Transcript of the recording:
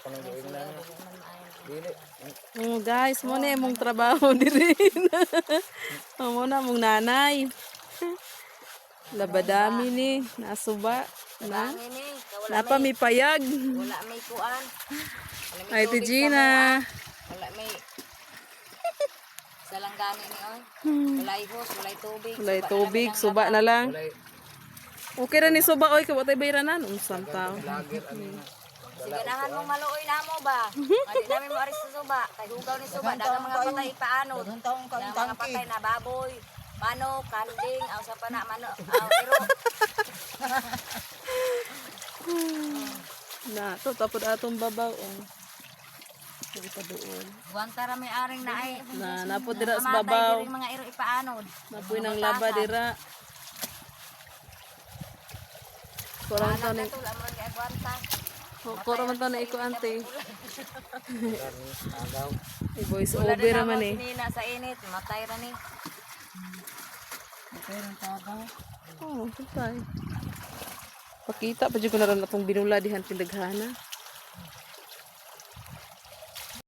Ako nang gawin na. Dili. Guys, mo na mong trabaho diri. Mo na mong nanay. Labadami ni nasuba na. Dami ni. Wala Napa may mi payag. wala may kuan. Wala may Ay ti tubig sa Gina. Wala may salanggani ni oy. Walay hose, walay tubig. Walay Suba na tubig, lang ang suba laba. na lang. Walay Okay ra ni suba oy kay watay bayranan unsan taw. lager ano na. Siganahan mong maluoy na mo ba? Hindi namin mo aris sa suba. Kay hugaw ni suba. Dagang mga patay ipaano. Dagang mga patay na baboy. Manok, kanding, aw sa pana, manok, aw iro. Na to tapod atong babaw oh. Kita doon. Buwanta ra may aring na ay. Na napod dira sa Mamatay babaw. diri mga iro ipaanod. Napoy nang laba dira. Kurang Anak to na ni tula mo kay buwanta. kurang man to na iko ante. Agaw. I voice Wala over din naman ako eh. sinina sa init. Matay ra ni. Oh, patay. Pakita pa jud ko na ron atong binula dihan pindaghana.